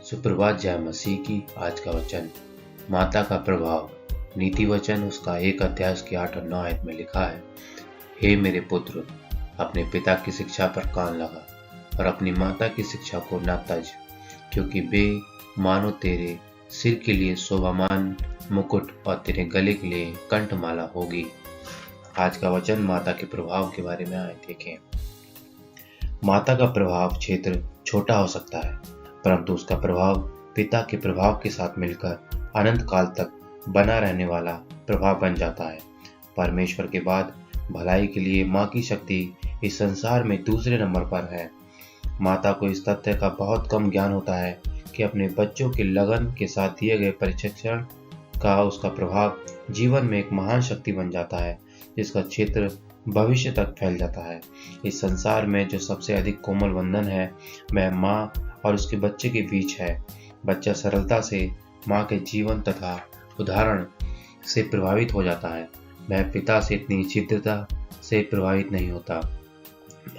सुप्रभात। जय मसीह की। आज का वचन माता का प्रभाव। नीति वचन उसका 1 अध्याय के 8 और 9 आयत में लिखा है, हे मेरे पुत्र, अपने पिता की शिक्षा पर कान लगा और अपनी माता की शिक्षा को न तज, क्योंकि वे मानो तेरे सिर के लिए शोभामान मुकुट और तेरे गले के लिए कंठमाला होगी। आज का वचन माता के प्रभाव के बारे में आए देखें। माता का प्रभाव क्षेत्र छोटा हो सकता है, परंतु उसका प्रभाव पिता के प्रभाव के साथ मिलकर अनंत काल तक बना रहने वाला प्रभाव बन जाता है। परमेश्वर के बाद भलाई के लिए माँ की शक्ति इस संसार में दूसरे नंबर पर है। माता को इस तथ्य का बहुत कम ज्ञान होता है कि अपने बच्चों के लगन के साथ दिए गए प्रशिक्षण का उसका प्रभाव जीवन में एक महान शक्ति बन जाता है, जिसका क्षेत्र भविष्य तक फैल जाता है। इस संसार में जो सबसे अधिक कोमल बंधन है वह माँ और उसके बच्चे के बीच है। बच्चा सरलता से माँ के जीवन तथा उदाहरण से प्रभावित हो जाता है। वह पिता से इतनी छिद्रता से प्रभावित नहीं होता।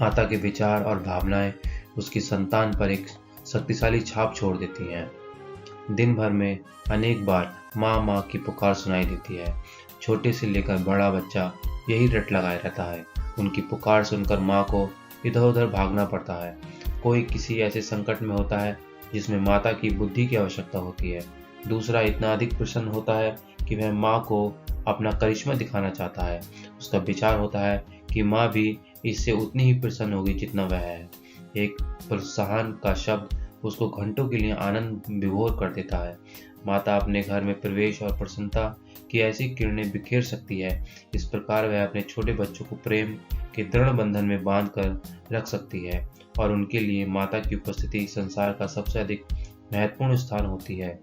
माता के विचार और भावनाएं उसकी संतान पर एक शक्तिशाली छाप छोड़ देती हैं। दिन भर में अनेक बार माँ माँ की पुकार सुनाई देती है। छोटे से लेकर बड़ा बच्चा यही रट लगाए रहता है। उनकी पुकार सुनकर माँ को इधर उधर भागना पड़ता है। कोई किसी ऐसे संकट में होता है जिसमें माता की बुद्धि की आवश्यकता होती है। दूसरा इतना अधिक प्रसन्न होता है कि वह माँ को अपना करिश्मा दिखाना चाहता है। उसका विचार होता है कि माँ भी इससे उतनी ही प्रसन्न होगी जितना वह है। एक प्रोत्साहन का शब्द उसको घंटों के लिए आनंद विभोर कर देता है। माता अपने घर में प्रवेश और प्रसन्नता की ऐसी किरणें बिखेर सकती है। इस प्रकार वह अपने छोटे बच्चों को प्रेम के दृढ़ बंधन में बांध कर रख सकती है और उनके लिए माता की उपस्थिति संसार का सबसे अधिक महत्वपूर्ण स्थान होती है।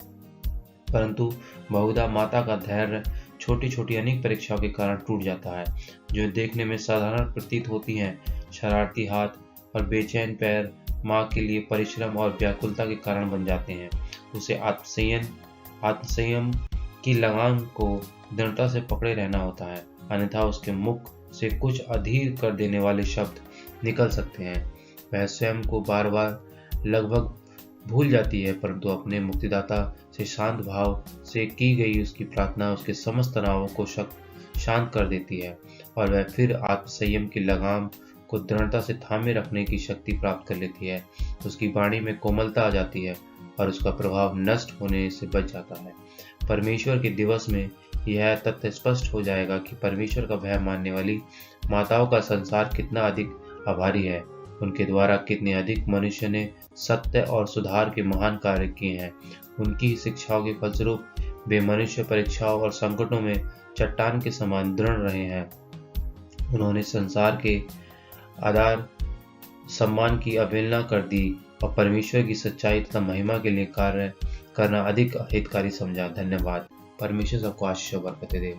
परंतु बहुधा माता का धैर्य छोटी छोटी अनेक परीक्षाओं के कारण टूट जाता है, जो देखने में साधारण प्रतीत होती हैं। शरारती हाथ और बेचैन पैर माँ के लिए परिश्रम और व्याकुलता के कारण बन जाते हैं। उसे आत्मसंयम की लगाम को दृढ़ता से पकड़े रहना होता है, अन्यथा उसके मुख से कुछ अधीर कर देने वाले शब्द निकल सकते हैं। वह स्वयं को बार बार लगभग भूल जाती है, परंतु अपने मुक्तिदाता से शांत भाव से की गई उसकी प्रार्थना उसके समस्त तनावों को शांत कर देती है और वह फिर आत्मसंयम की लगाम को दृढ़ता से थामे रखने की शक्ति प्राप्त कर लेती है। उसकी वाणी में कोमलता आ जाती है और उसका प्रभाव नष्ट होने से बच जाता है। परमेश्वर के दिवस में यह तथ्य स्पष्ट हो जाएगा कि परमेश्वर का भय मानने वाली माताओं का संसार कितना अधिक आभारी है। उनके द्वारा कितने अधिक मनुष्य ने सत्य और सुधार के महान कार्य किए हैं। उनकी शिक्षाओं के फलस्वरूप वे मनुष्य परीक्षाओं और संकटों में चट्टान के समान दृढ़ रहे हैं। उन्होंने संसार के आदर सम्मान की अवहेलना कर दी और परमेश्वर की सच्चाई तथा महिमा के लिए कार्य करना अधिक हितकारी समझा। धन्यवाद। परमेश्वर सबको आशीष और बरकतें दे।